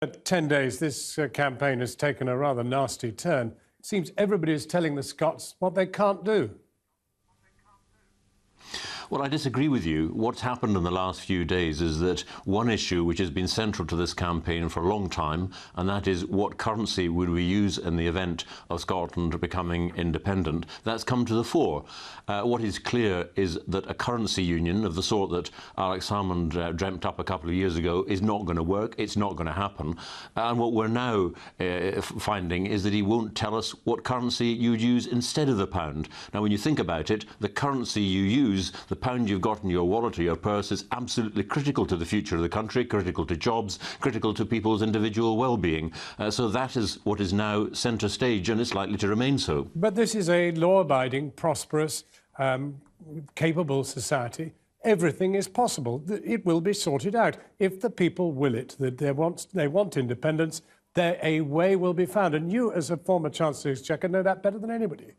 10 days, this campaign has taken a rather nasty turn. It seems everybody is telling the Scots what they can't do. Well, I disagree with you. What's happened in the last few days is that one issue which has been central to this campaign for a long time, and that is what currency would we use in the event of Scotland becoming independent, that's come to the fore. What is clear is that a currency union of the sort that Alex Salmond dreamt up a couple of years ago is not going to work. It's not going to happen. And what we're now finding is that he won't tell us what currency you'd use instead of the pound. Now, when you think about it, the currency you use, the pound you've got in your wallet or your purse, is absolutely critical to the future of the country, critical to jobs, critical to people's individual well-being. So that is what is now centre stage, and it's likely to remain so. But this is a law-abiding, prosperous, capable society. Everything is possible. It will be sorted out. If the people will it, that they want independence, a way will be found. And you, as a former Chancellor of the Exchequer, know that better than anybody.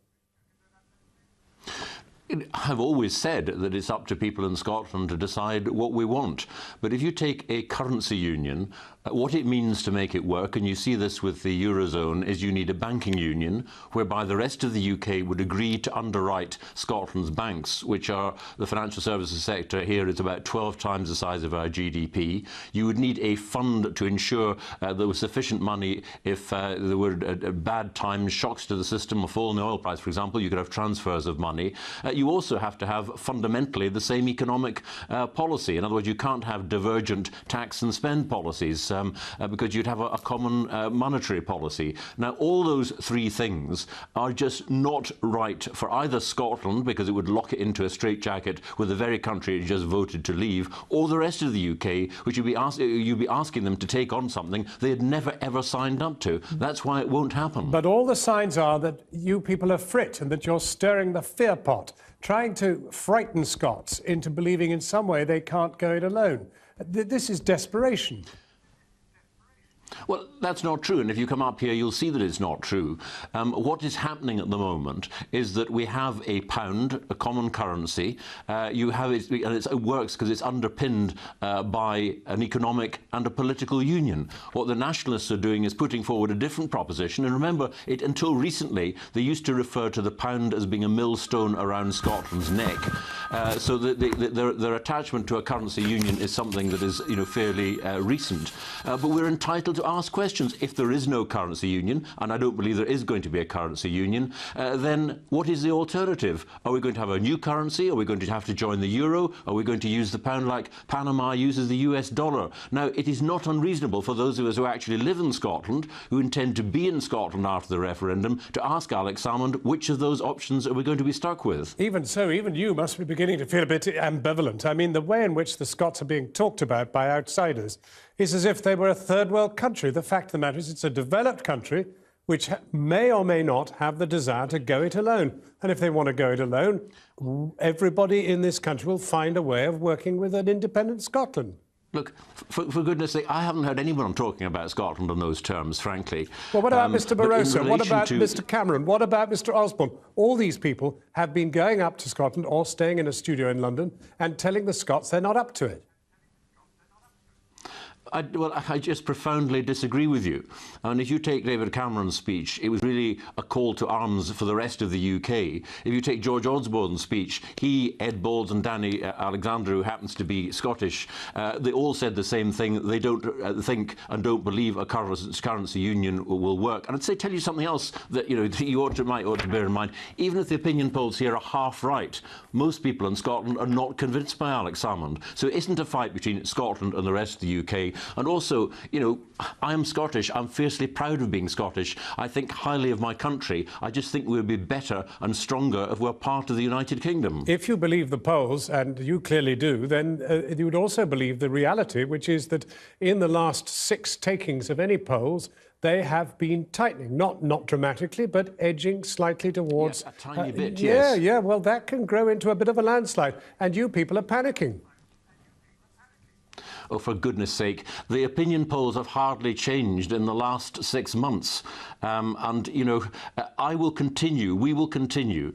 I've always said that it's up to people in Scotland to decide what we want. But if you take a currency union, what it means to make it work, and you see this with the Eurozone, is you need a banking union whereby the rest of the UK would agree to underwrite Scotland's banks, which are, the financial services sector here is about 12 times the size of our GDP. You would need a fund to ensure there was sufficient money if there were bad times, shocks to the system, a fall in the oil price, for example. You could have transfers of money. You also have to have fundamentally the same economic policy. In other words, you can't have divergent tax and spend policies because you'd have a common monetary policy. Now, all those three things are just not right for either Scotland, because it would lock it into a straitjacket with the very country it just voted to leave, or the rest of the UK, which you'd be asking them to take on something they had never ever signed up to. That's why it won't happen. But all the signs are that you people are frit and that you're stirring the fear pot, trying to frighten Scots into believing in some way they can't go it alone. This is desperation. Well, that's not true, and if you come up here, you'll see that it's not true. What is happening at the moment is that we have a pound, a common currency. You have it, and it works because it's underpinned by an economic and a political union. What the nationalists are doing is putting forward a different proposition. And remember, until recently, they used to refer to the pound as being a millstone around Scotland's neck. So their attachment to a currency union is something that is, fairly recent. But we're entitled to ask questions. If there is no currency union, and I don't believe there is going to be a currency union, then what is the alternative? Are we going to have a new currency? Are we going to have to join the euro? Are we going to use the pound like Panama uses the US dollar? Now, it is not unreasonable for those of us who actually live in Scotland, who intend to be in Scotland after the referendum, to ask Alex Salmond which of those options are we going to be stuck with. Even so, even you must be beginning to feel a bit ambivalent. I mean, the way in which the Scots are being talked about by outsiders is as if they were a third world country. The fact of the matter is it's a developed country which may or may not have the desire to go it alone. And if they want to go it alone, everybody in this country will find a way of working with an independent Scotland. Look, for goodness sake, I haven't heard anyone talking about Scotland on those terms, frankly. Well, what about Mr Barroso? What about Mr Cameron? What about Mr Osborne? All these people have been going up to Scotland or staying in a studio in London and telling the Scots they're not up to it. I just profoundly disagree with you. And if you take David Cameron's speech, it was really a call to arms for the rest of the UK. If you take George Osborne's speech, he, Ed Balls and Danny Alexander, who happens to be Scottish, they all said the same thing. They don't think and don't believe a currency union will work. And I'd tell you something else that you might ought to bear in mind. Even if the opinion polls here are half right, most people in Scotland are not convinced by Alex Salmond. So it isn't a fight between Scotland and the rest of the UK. And also, I am Scottish. I'm fiercely proud of being Scottish. I think highly of my country. I just think we'll be better and stronger if we're part of the United Kingdom. If you believe the polls, and you clearly do, then you would also believe the reality, which is that in the last 6 takings of any polls, they have been tightening, not dramatically, but edging slightly towards... Yes, a tiny bit, yes. Yeah, well, that can grow into a bit of a landslide, and you people are panicking. Oh, for goodness sake, the opinion polls have hardly changed in the last 6 months. And, you know, we will continue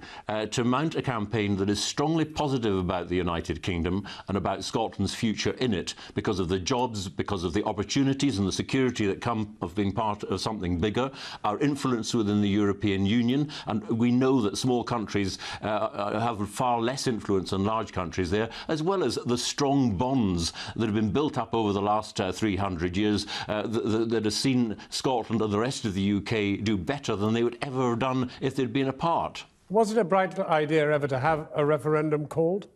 to mount a campaign that is strongly positive about the United Kingdom and about Scotland's future in it, because of the jobs, because of the opportunities and the security that come of being part of something bigger, our influence within the European Union. And we know that small countries have far less influence than large countries there, as well as the strong bonds that have been built up over the last 300 years that have seen Scotland and the rest of the UK do better than they would ever have done if they'd been apart. Was it a bright idea ever to have a referendum called?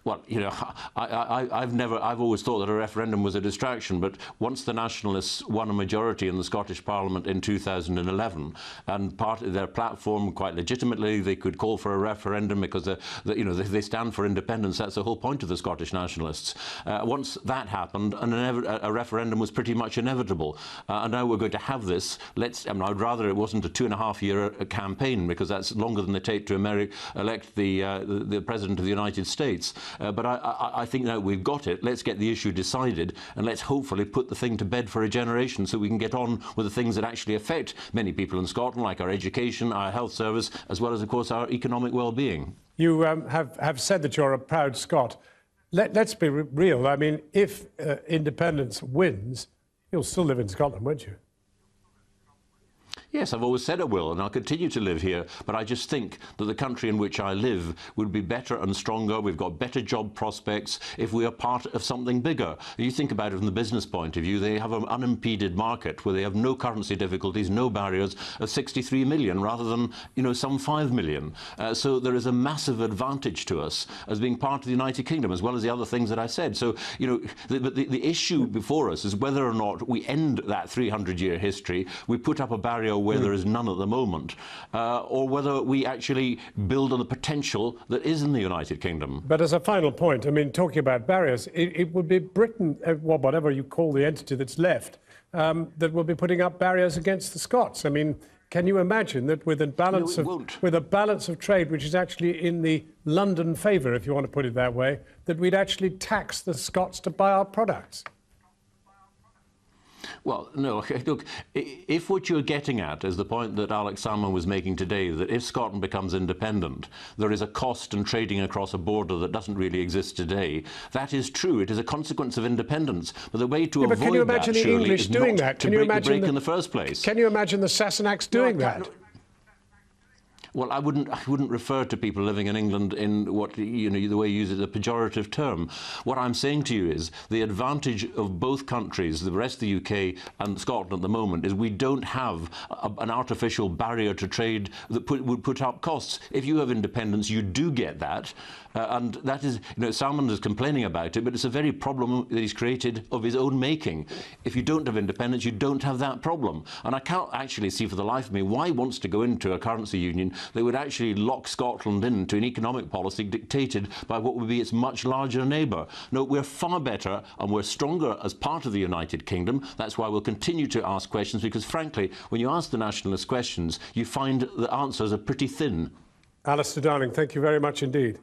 Well, you know, I've always thought that a referendum was a distraction, but once the Nationalists won a majority in the Scottish Parliament in 2011, and part of their platform, quite legitimately, they could call for a referendum because you know, they stand for independence. That's the whole point of the Scottish Nationalists. Once that happened, a referendum was pretty much inevitable. And now we're going to have this. I mean, I'd rather it wasn't a 2.5-year campaign, because that's longer than they take to elect the President of the United States. But I think now we've got it. Let's get the issue decided, and let's hopefully put the thing to bed for a generation so we can get on with the things that actually affect many people in Scotland, like our education, our health service, as well as, of course, our economic well-being. You have said that you're a proud Scot. Let's be real. I mean, if independence wins, you'll still live in Scotland, won't you? Yes, I've always said I will, and I'll continue to live here, but I just think that the country in which I live would be better and stronger. We've got better job prospects if we are part of something bigger. You think about it from the business point of view, they have an unimpeded market where they have no currency difficulties, no barriers, of 63 million rather than, you know, some 5 million. So there is a massive advantage to us as being part of the United Kingdom, as well as the other things that I said. So, you know, the issue before us is whether or not we end that 300-year history, we put up a barrier where there is none at the moment, or whether we actually build on the potential that is in the United Kingdom. But as a final point, I mean, talking about barriers, it would be Britain, well, whatever you call the entity that's left, that will be putting up barriers against the Scots. I mean, can you imagine that with a balance of trade, which is actually in the London favour, if you want to put it that way, that we'd actually tax the Scots to buy our products? Well, no, look, if what you're getting at is the point that Alex Salmon was making today, that if Scotland becomes independent, there is a cost in trading across a border that doesn't really exist today, that is true. It is a consequence of independence. But the way to avoid can you imagine that, the English doing that? To break the break in the first place. Can you imagine the Sassenachs doing that? Well, I wouldn't refer to people living in England in what, you know, the way you use it, a pejorative term. What I'm saying to you is the advantage of both countries, the rest of the UK and Scotland at the moment, is we don't have an artificial barrier to trade that would put up costs. If you have independence, you do get that. And that is, you know, Salmon is complaining about it, but it's a very problem that he's created of his own making. If you don't have independence, you don't have that problem. And I can't actually see for the life of me why he wants to go into a currency union that would actually lock Scotland into an economic policy dictated by what would be its much larger neighbour. No, we're far better and we're stronger as part of the United Kingdom. That's why we'll continue to ask questions, because frankly, when you ask the nationalist questions, you find the answers are pretty thin. Alistair Darling, thank you very much indeed.